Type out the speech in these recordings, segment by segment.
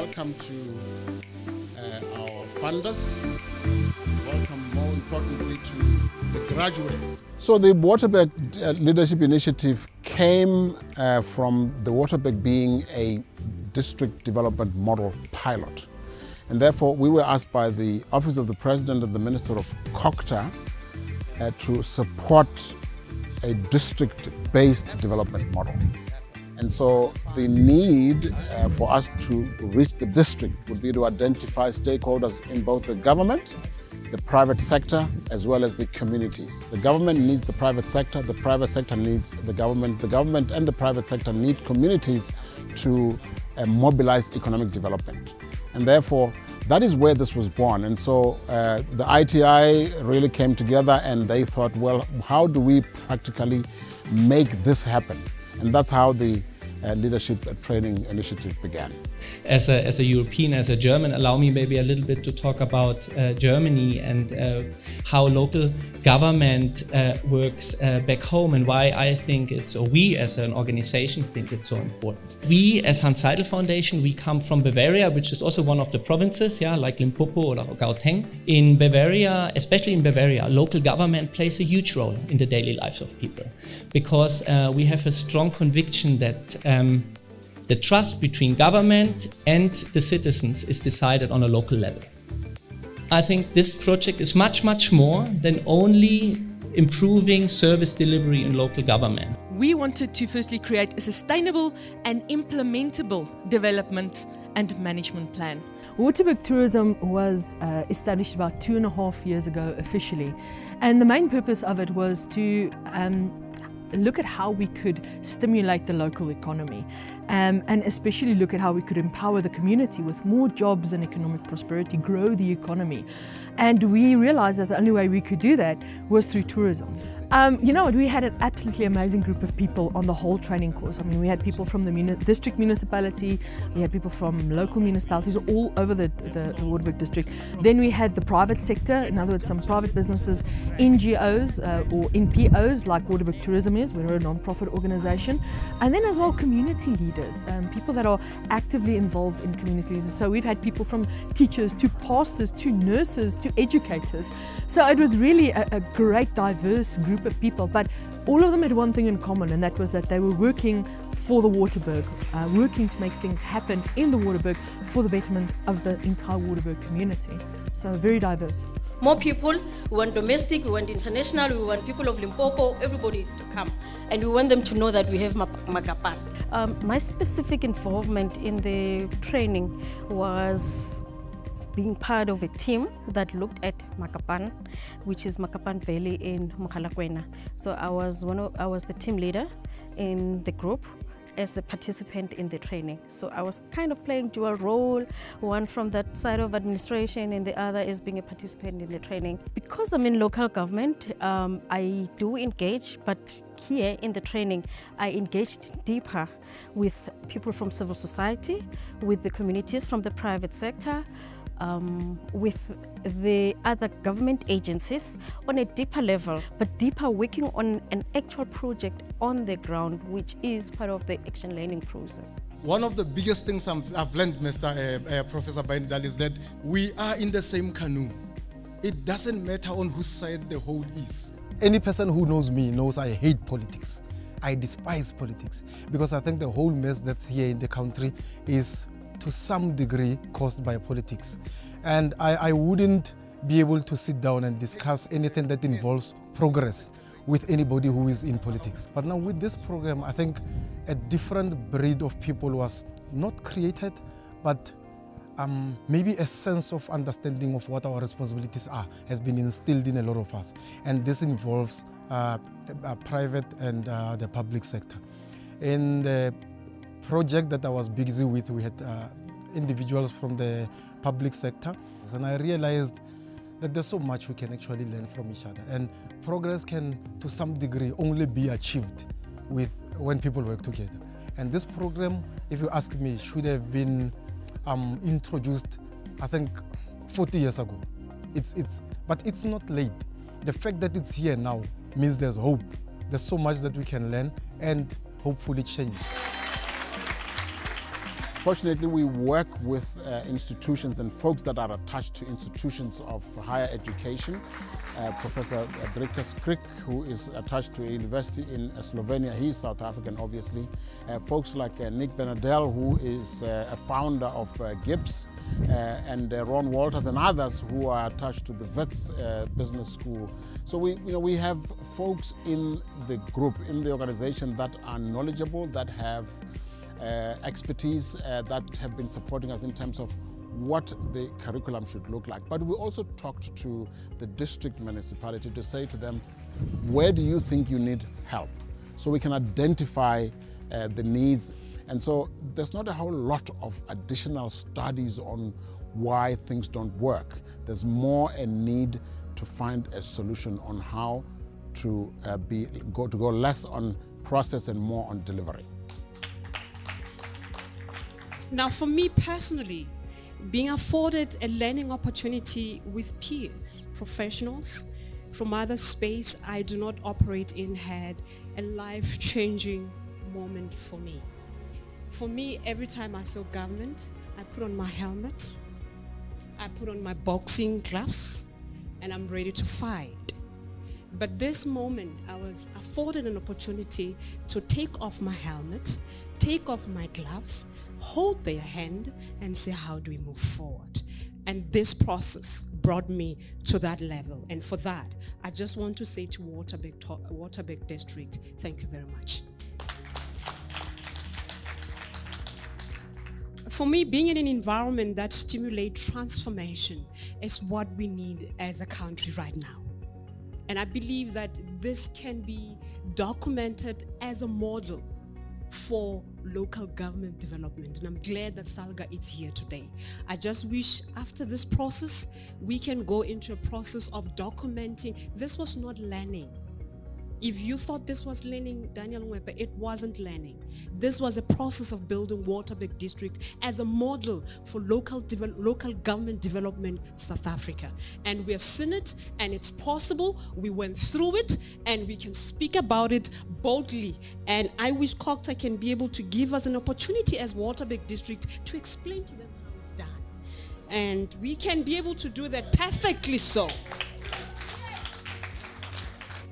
welcome to our funders. Welcome, more importantly, to the graduates. So the Waterberg Leadership Initiative came from the Waterberg being a district development model pilot. And therefore, we were asked by the Office of the President and the Minister of COCTA to support a district-based development model. And so the need for us to reach the district would be to identify stakeholders in both the government, the private sector, as well as the communities. The government needs the private sector needs the government and the private sector need communities to mobilize economic development. And therefore, that is where this was born. And so the ITI really came together and they thought, well, how do we practically make this happen? And that's how the Leadership Training Initiative began. As a European, as a German, allow me maybe a little bit to talk about Germany and how local government works back home and why I think we as an organization think it's so important. We as Hanns Seidel Foundation, we come from Bavaria, which is also one of the provinces, like Limpopo or Gauteng. In Bavaria, especially in Bavaria, local government plays a huge role in the daily lives of people because we have a strong conviction that the trust between government and the citizens is decided on a local level. I think this project is much, much more than only improving service delivery in local government. We wanted to firstly create a sustainable and implementable development and management plan. Waterberg Tourism was established about 2.5 years ago officially, and the main purpose of it was to look at how we could stimulate the local economy and especially look at how we could empower the community with more jobs and economic prosperity, grow the economy. And we realized that the only way we could do that was through tourism. You know what, we had an absolutely amazing group of people on the whole training course. I mean, we had people from the district municipality, we had people from local municipalities all over the Waterberg district. Then we had the private sector, in other words, some private businesses, NGOs or NPOs like Waterberg Tourism is, we're a non-profit organization. And then as well, community leaders, people that are actively involved in communities. So we've had people from teachers to pastors to nurses to educators. So it was really a great diverse group of people, but all of them had one thing in common, and that was that they were working for the Waterberg, working to make things happen in the Waterberg for the betterment of the entire Waterberg community. So very diverse. More people, we want domestic, we want international, we want people of Limpopo, everybody to come. And we want them to know that we have Makapan. My specific involvement in the training was being part of a team that looked at Makapan, which is Makapan Valley in Mogalakwena. So I was the team leader in the group as a participant in the training. So I was kind of playing dual role, one from that side of administration and the other is being a participant in the training. Because I'm in local government, I do engage, but here in the training, I engaged deeper with people from civil society, with the communities from the private sector, with the other government agencies on a deeper level, but deeper working on an actual project on the ground, which is part of the action learning process. One of the biggest things I've learned, Professor Baindal, is that we are in the same canoe. It doesn't matter on whose side the hold is. Any person who knows me knows I hate politics. I despise politics because I think the whole mess that's here in the country is to some degree caused by politics. And I wouldn't be able to sit down and discuss anything that involves progress with anybody who is in politics. But now with this program, I think a different breed of people was not created, but maybe a sense of understanding of what our responsibilities are has been instilled in a lot of us. And this involves private and the public sector. In the project that I was busy with, we had individuals from the public sector, and I realized that there's so much we can actually learn from each other, and progress can to some degree only be achieved when people work together. And this program, if you ask me, should have been introduced, I think, 40 years ago. But it's not late. The fact that it's here now means there's hope. There's so much that we can learn and hopefully change. Fortunately, we work with institutions and folks that are attached to institutions of higher education. Professor Dricus Krik, who is attached to a university in Slovenia, he's South African obviously. Folks like Nick Benadell, who is a founder of GIBS, and Ron Walters and others who are attached to the Wits Business School. So we have folks in the group, in the organization that are knowledgeable, that have expertise, that have been supporting us in terms of what the curriculum should look like. But we also talked to the district municipality to say to them, where do you think you need help? So we can identify the needs. And so there's not a whole lot of additional studies on why things don't work. There's more a need to find a solution on how to go less on process and more on delivery. Now, for me personally, being afforded a learning opportunity with peers, professionals from other space I do not operate in, had a life-changing moment for me. For me, every time I saw government, I put on my helmet, I put on my boxing gloves, and I'm ready to fight. But this moment, I was afforded an opportunity to take off my helmet, take off my gloves, hold their hand, and say, how do we move forward? And this process brought me to that level. And for that, I just want to say to Waterberg District, thank you very much. For me, being in an environment that stimulates transformation is what we need as a country right now. And I believe that this can be documented as a model for local government development. And I'm glad that Salga is here today. I just wish after this process, we can go into a process of documenting. This was not learning. If you thought this was learning, Daniel Mwepe, it wasn't learning. This was a process of building Waterberg District as a model for local government development South Africa. And we have seen it, and it's possible. We went through it, and we can speak about it boldly. And I wish COGTA can be able to give us an opportunity as Waterberg District to explain to them how it's done. And we can be able to do that perfectly so.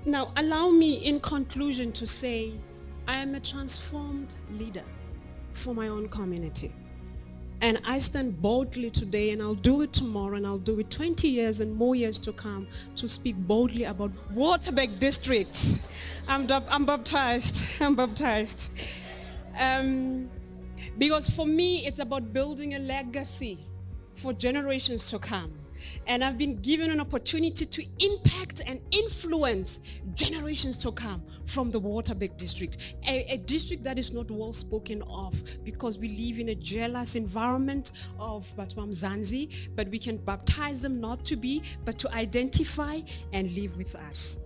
Now, allow me in conclusion to say, I am a transformed leader for my own community. And I stand boldly today, and I'll do it tomorrow, and I'll do it 20 years and more years to come, to speak boldly about Waterberg District. I'm baptized. I'm baptized. Because for me, it's about building a legacy for generations to come. And I've been given an opportunity to impact and influence generations to come from the Waterberg District, a district that is not well spoken of because we live in a jealous environment of Batwam Zanzi, but we can baptize them not to be, but to identify and live with us.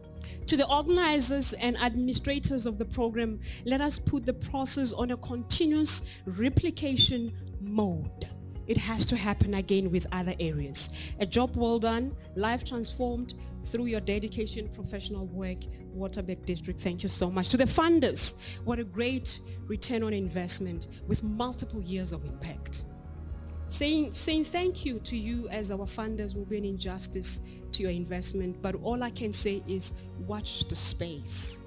To the organizers and administrators of the program, let us put the process on a continuous replication mode. It has to happen again with other areas. A job well done, life transformed through your dedication, professional work, Waterberg District. Thank you so much. To the funders, what a great return on investment with multiple years of impact. Saying thank you to you as our funders will be an injustice to your investment, but all I can say is watch the space.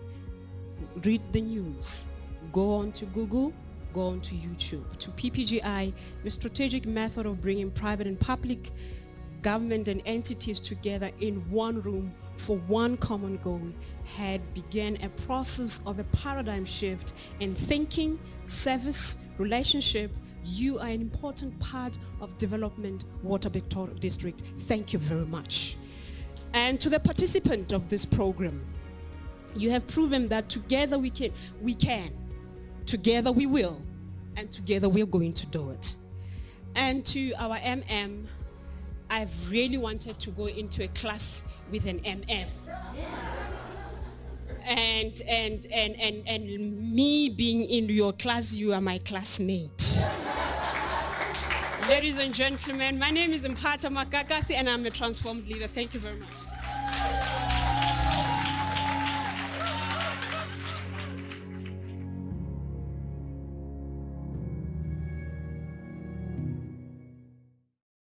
Read the news. Go on to Google. Go on to YouTube. To PPGI, the strategic method of bringing private and public government and entities together in one room for one common goal had begun a process of a paradigm shift in thinking, service, relationship. You are an important part of development, Waterberg District. Thank you very much. And to the participant of this program, you have proven that together we can. Together we will, and together we're going to do it. And to our MM, I've really wanted to go into a class with an MM. And me being in your class, you are my classmate. Ladies and gentlemen, my name is Mpata Makakasi, and I'm a transformed leader. Thank you very much.